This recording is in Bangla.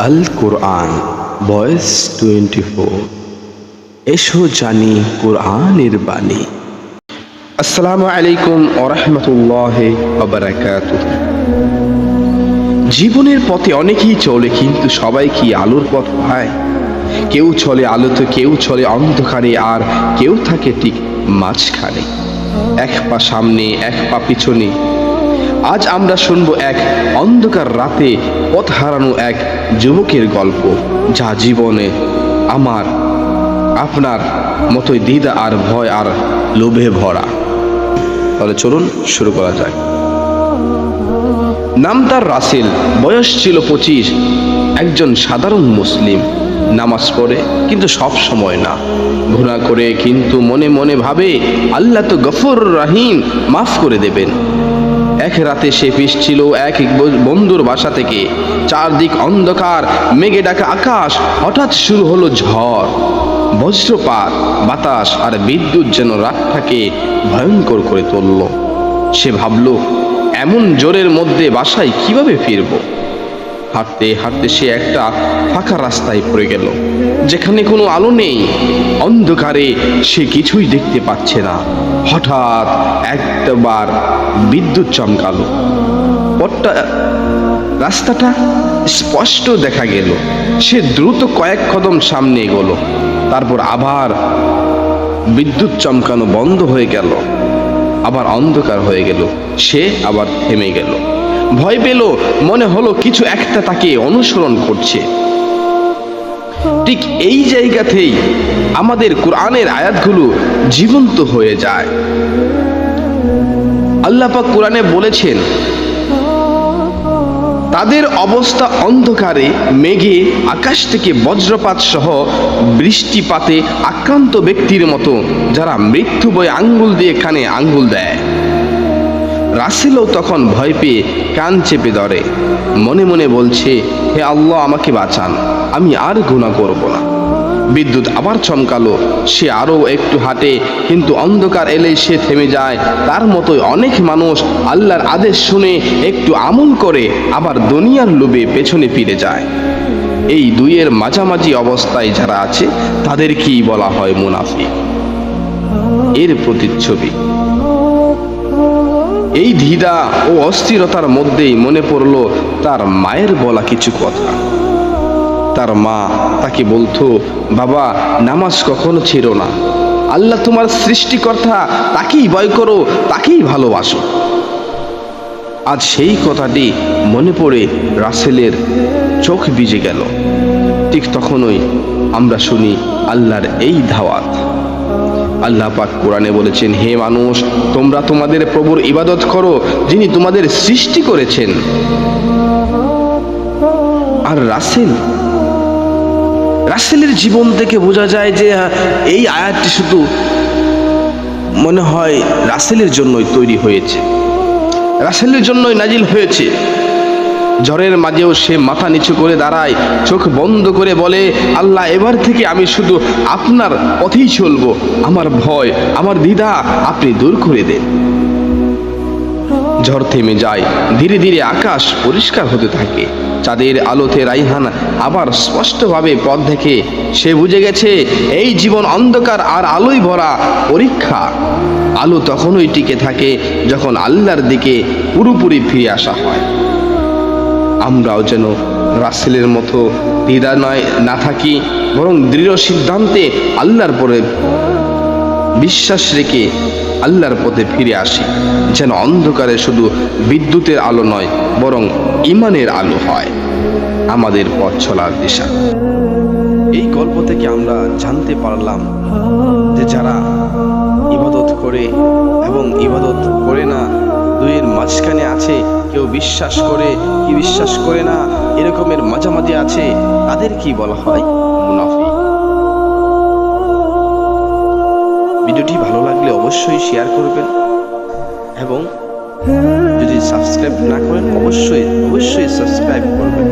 আল কোরআন বয়েস 24। এসো জানি কোরআনের বাণী। আসসালামু আলাইকুম ওয়া রাহমাতুল্লাহি ওয়া বারাকাতুহু। জীবনের পথে অনেকেই চলে, কিন্তু সবাই কি আলোর পথ পায়? কেউ চলে আলোতে, কেউ চলে অন্ধকারে, আর কেউ থাকে ঠিক মাঝখানে, এক পা সামনে এক পা পিছনে। আজ আমরা শুনবো এক অন্ধকার রাতে পথ হারানো এক যুবকের গল্প, যা জীবনে আমার আপনার মতোই দ্বিধা আর ভয় আর লোভে ভরা। তাহলে চলুন শুরু করা যাক। নাম তার রাসেল, বয়স ছিল 25। একজন সাধারণ মুসলিম, নামাজ পড়ে কিন্তু সব সময় না, গুনাহ করে কিন্তু মনে মনে ভাবে আল্লাহ তো গফুর রহিম, মাফ করে দেবেন। এক রাতে সে ফিরছিল এক বন্ধুর বাসা থেকে। চারদিক অন্ধকার, মেঘে ঢাকা আকাশ। হঠাৎ শুরু হলো ঝড়, বজ্রপাত, বাতাস আর বিদ্যুৎ যেন রাতটাকে ভয়ঙ্কর করে তুলল। সে ভাবল, এমন জোরের মধ্যে বাসায় কিভাবে ফিরব? হাঁটতে হাঁটতে সে একটা ফাঁকা রাস্তায় পড়ে গেল, যেখানে কোনো আলো নেই। অন্ধকারে সে কিছুই দেখতে পাচ্ছে না। হঠাৎ একবার বিদ্যুৎ চমকালো, রাস্তাটা স্পষ্ট দেখা গেল। সে দ্রুত কয়েক কদম সামনে এগোলো। তারপর আবার বিদ্যুৎ চমকানো বন্ধ হয়ে গেল, আবার অন্ধকার হয়ে গেল। সে আবার থেমে গেল, ভয় পেল। মনে হলো কিছু একটা তাকে অনুসরণ করছে। ঠিক এই জায়গাতেই আমাদের কোরআনের আয়াতগুলো জীবন্ত হয়ে যায়। আল্লাহ পাক কোরআনে বলেছেন, তাদের অবস্থা অন্ধকারে, মেঘে, আকাশ থেকে বজ্রপাত সহ বৃষ্টিপাতে আক্রান্ত ব্যক্তির মতো, যারা মৃত্যু বয়ে আঙ্গুল দিয়ে কানে আঙ্গুল দেয়। রাসেলও তখন ভয় পেয়ে কান চেপে ধরে, মনে মনে বলছে, হে আল্লাহ, আমাকে বাঁচান, আমি আর গুনাহ করব না। বিদ্যুৎ আবার চমকালো। সে আরও একটু হাঁটে, কিন্তু অন্ধকার এলেই সে থেমে যায়। তার মতোই অনেক মানুষ আল্লাহর আদেশ শুনে একটু আমল করে, আবার দুনিয়ার লোভে পেছনে ফিরে যায়। এই দুইয়ের মাঝামাঝি অবস্থায় যারা আছে, তাদেরকেই বলা হয় মুনাফিক। এর প্রতিচ্ছবি। এই দ্বিধা ও অস্থিরতার মধ্যেই মনে পড়ল তার মায়ের বলা কিছু কথা। তার মা তাকে বলতো, বাবা, নামাজ কখনো ছেড়ো না। আল্লাহ তোমার সৃষ্টিকর্তা, তাকেই ভয় করো, তাকেই ভালোবাসো। আজ সেই কথাটি মনে পড়ে রাসেলের চোখ ভিজে গেল। ঠিক তখনই আমরা শুনি আল্লাহর এই দাওয়াত। আল্লাহ পাক কোরআনে বলেছেন, হে মানুষ, তোমরা তোমাদের প্রভুর ইবাদত করো, যিনি তোমাদের সৃষ্টি করেছেন। আর রাসেলের জীবন থেকে বোঝা যায় যে এই আয়াতটি শুধু মনে হয় রাসেলের জন্যই তৈরি হয়েছে, রাসেলের জন্যই নাজিল হয়েছে। ঝড়ের মাঝেও সে মাথা নিচু করে দাঁড়ায়, চোখ বন্ধ করে বলে, আল্লাহ, এবার থেকে আমি শুধু আপনার পথেই চলবো। আমার ভয়, আমার দ্বিধা আপনি দূর করে দেন। ঝড় থেমে যায়, ধীরে ধীরে আকাশ পরিষ্কার হতে থাকে। চাঁদের আলোতে রাইহান আবার স্পষ্টভাবে পথ দেখে। সে বুঝে গেছে, এই জীবন অন্ধকার আর আলোয় ভরা পরীক্ষা। আলো তখনই টিকে থাকে যখন আল্লাহর দিকে পুরোপুরি ফিরে আসা হয়। আমরাও যেন রাসেলের মতো দ্বিধা না থাকি, বরং দৃঢ় সিদ্ধান্তে আল্লাহর পরে বিশ্বাস রেখে আল্লাহর পথে ফিরে আসি, যেন অন্ধকারে শুধু বিদ্যুতের আলো নয়, বরং ঈমানের আলো হয় আমাদের পথ চলার দিশা। এই গল্প থেকে আমরা জানতে পারলাম যে যারা ইবাদত করে এবং ইবাদত করে না, দুইয়ের মাঝখানে আছে, কেউ বিশ্বাস করে কি বিশ্বাস করে না, এরকমের মাঝামাঝি আছে, তাদের কি বলা হয়? মুনাফিক। ভিডিওটি ভালো লাগলে অবশ্যই শেয়ার করবেন, এবং যদি সাবস্ক্রাইব না করেন অবশ্যই সাবস্ক্রাইব করবেন।